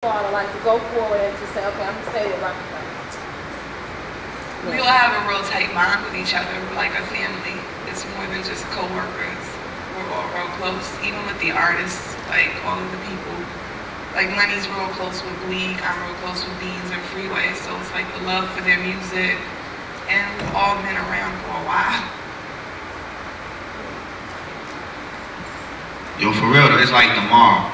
to like to go forward and just say, okay, I'm gonna stay with Rocafella? We all have a real tight bond with each other. We're like a family. It's more than just co-workers. We're all real close, even with the artists, like all of the people. Like Money's real close with Bleak, I'm real close with Beans and Freeway, so it's like the love for their music, and we've all been around for a while. Yo, for real though, it's like the mall.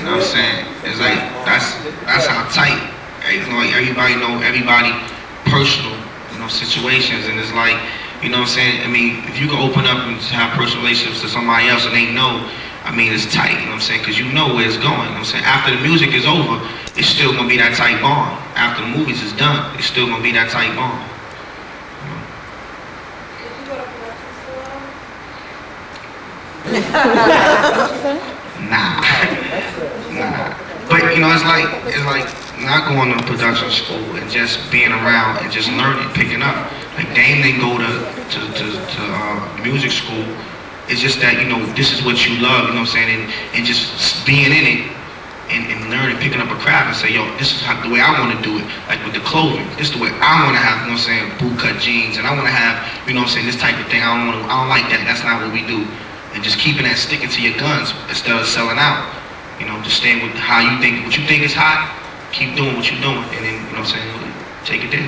You know what I'm saying? It's like that's how tight. You know, like everybody know everybody personal, you know, situations, and it's like, you know what I'm saying? I mean, if you can open up and have personal relationships to somebody else and they know, I mean, it's tight, you know what I'm saying? Because you know where it's going, you know what I'm saying? After the music is over, it's still gonna be that tight bond. After the movies is done, it's still gonna be that tight bond. Nah. But you know, it's like not going to production school and just being around and just learning, picking up. Like Dame didn't go to music school. It's just that, you know, this is what you love, you know what I'm saying, and just being in it and learning, picking up a craft and say, yo, this is the way I want to do it. Like with the clothing, this is the way I want to have, you know what I'm saying, boot cut jeans, and I want to have, you know what I'm saying, this type of thing. I don't like that. That's not what we do. And just keeping that, sticking to your guns instead of selling out. You know, just staying with how you think, what you think is hot, keep doing what you're doing, and then, you know what I'm saying, take it there.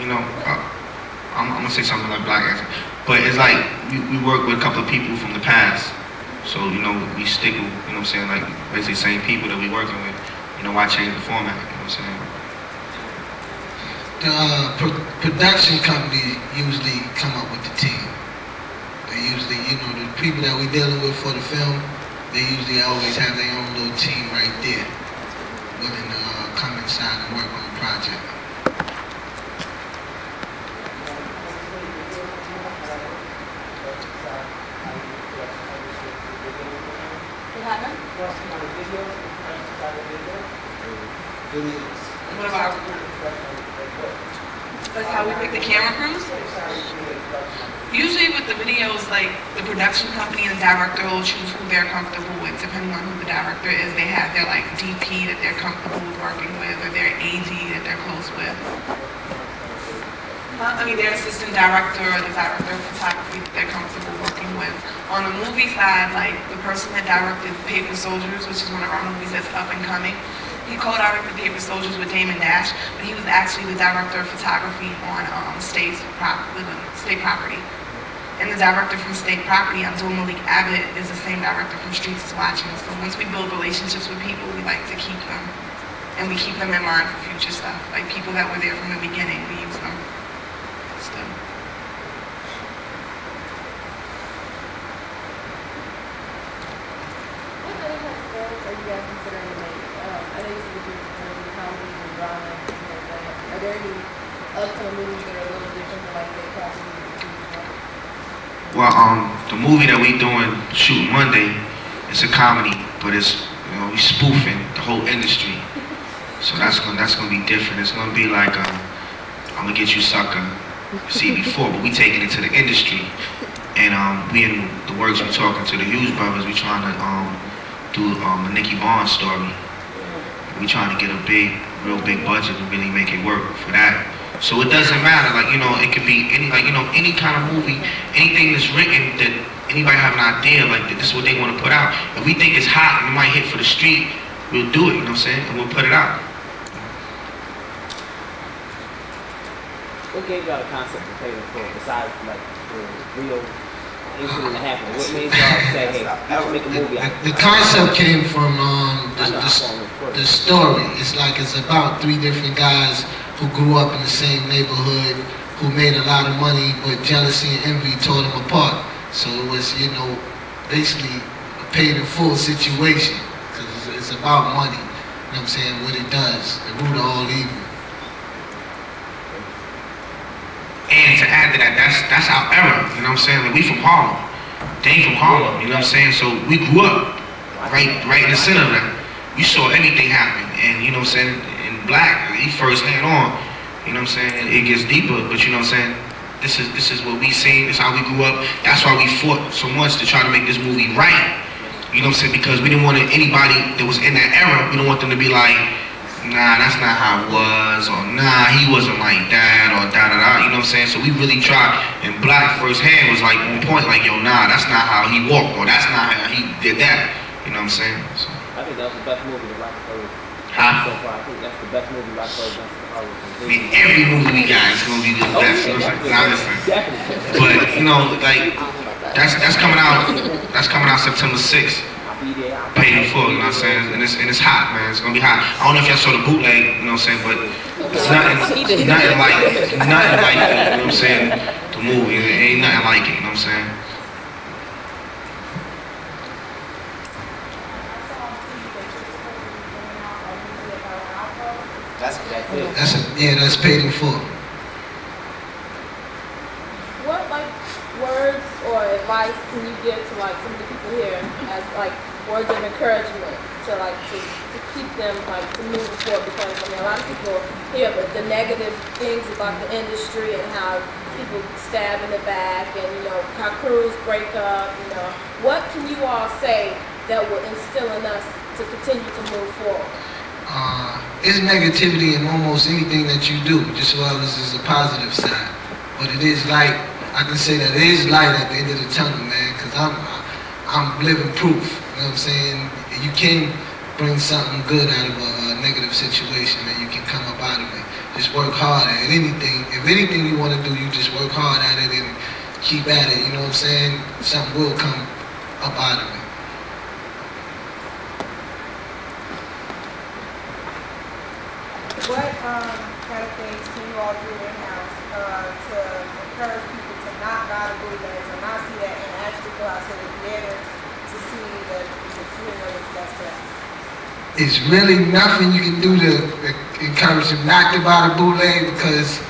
You know, I'm gonna say something like black accent, but it's like we work with a couple of people from the past, so you know we stick with, you know what I'm saying, like basically the same people that we working with. You know, why change the format? You know what I'm saying? The production company usually come up with the team. They usually, you know, the people that we dealing with for the film, they usually always have their own little team right there, willing to come inside and work on the project. What about like how we pick the camera crews? Usually with the videos, like the production company and the director will choose who they're comfortable with, depending on who the director is. They have their like DP that they're comfortable with working with, or their AD that they're close with. I mean, their assistant director or the director of photography that they're comfortable working with. On the movie side, like the person that directed Paper Soldiers, which is one of our movies that's up and coming, he co-directed Paper Soldiers with Damon Dash, but he was actually the director of photography on state property. And the director from State Property, Abdul Malik Abbott, is the same director from Streets is Watching. So once we build relationships with people, we like to keep them. And we keep them in mind for future stuff. Like people that were there from the beginning, we use them. Still. What other type of films are you guys considering to make? I know you said you're considering comedies and drama and things like that. Are there any upcoming movies that are a little different from like State Property? Well, the movie that we doing, shooting Monday, it's a comedy, but it's, you know, we spoofing the whole industry. So that's gonna be different. It's gonna be like, I'm gonna get you sucker, see before, but we taking it to the industry. And we in the works, we talking to the Hughes brothers. We trying to do a Nicky Barnes story. We trying to get a real big budget and really make it work for that. So it doesn't matter, like, you know, it could be any, like, you know, any kind of movie, anything that's written that anybody have an idea, like, this is what they want to put out. If we think it's hot and it might hit for the street, we'll do it, you know what I'm saying? And we'll put it out. What gave y'all the concept of Paying for, besides, like, the real incident that happened? What made y'all say, hey, I should make a movie out of The concept came from the story. It's like it's about three different guys who grew up in the same neighborhood, who made a lot of money, but jealousy and envy tore them apart. So it was, you know, basically a paid in full situation, because it's about money, you know what I'm saying, what it does, the root of all evil. And to add to that, that's our era, you know what I'm saying? Like, we from Harlem. They ain't from Harlem, you know what I'm saying? So we grew up right in the center of that. We saw everything happen, and you know what I'm saying? In Black, he first hand on, you know what I'm saying? It gets deeper, but you know what I'm saying? This is what we seen, this is how we grew up. That's why we fought so much to try to make this movie right. You know what I'm saying? Because we didn't want anybody that was in that era, we don't want them to be like, nah, that's not how it was, or nah, he wasn't like that, or da-da-da, you know what I'm saying? So we really tried, and Black firsthand was like on point, like, yo, nah, that's not how he walked, or that's not how he did that, you know what I'm saying? So. I think that was the best movie that Rockefeller Huh? so far. I think that's the best movie Rockefeller done so far. I mean, every movie we got is gonna be the best, you know what I'm saying? Nah, listen. Definitely. But, you know, like, that's coming out September 6th. Paid in full, you know what I'm saying? And it's hot, man. It's gonna be hot. I don't know if y'all saw the bootleg, you know what I'm saying, but it's nothing like it, you know what I'm saying? The movie, it ain't nothing like it, you know what I'm saying? That's paid in full. What like words or advice can you give to like some of the people here as like words of encouragement to keep them like to move forward? Because I mean a lot of people hear the negative things about the industry and how people stab in the back and you know how crews break up. You know what can you all say that will instill in us to continue to move forward? There's negativity in almost anything that you do, just as well as there's a positive side. But it is light. I can say that it is light at the end of the tunnel, man, because I'm living proof. You know what I'm saying? You can bring something good out of a negative situation, and you can come up out of it. Just work hard at anything. If anything you want to do, you just work hard at it and keep at it. You know what I'm saying? Something will come up out of it. What kind of things can you all do in-house to encourage people to not buy the bootlegs or not see that and actually go out to the theaters to see the that's correct? It's really nothing you can do to encourage them not to buy the bootleg because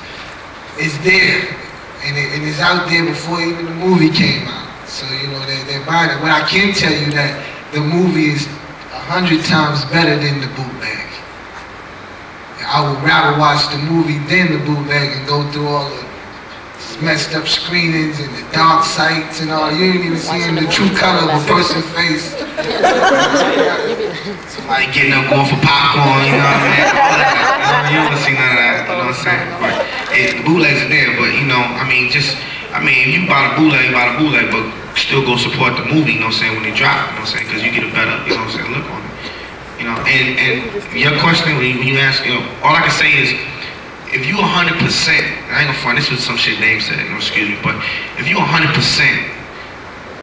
it's there and it's out there before even the movie came out. So you know they're buying it. But I can tell you that the movie is 100 times better than the bootleg. I would rather watch the movie than the bootleg and go through all the messed up screenings and the dark sights and all. You ain't even seeing the true color of a person's face. Somebody getting up going for popcorn, you know what I mean? All that, you don't see none of that, you know what I'm saying? But the bootlegs are there, but you know, if you buy the bootleg, but still go support the movie, you know what I'm saying, when they drop, you know what I'm saying? Because you get a better, you know what I'm saying, look on it. You know, and your question when you ask, you know, all I can say is, if you 100%, I ain't gonna front, this was some shit Dame said, you know, excuse me, but if you 100%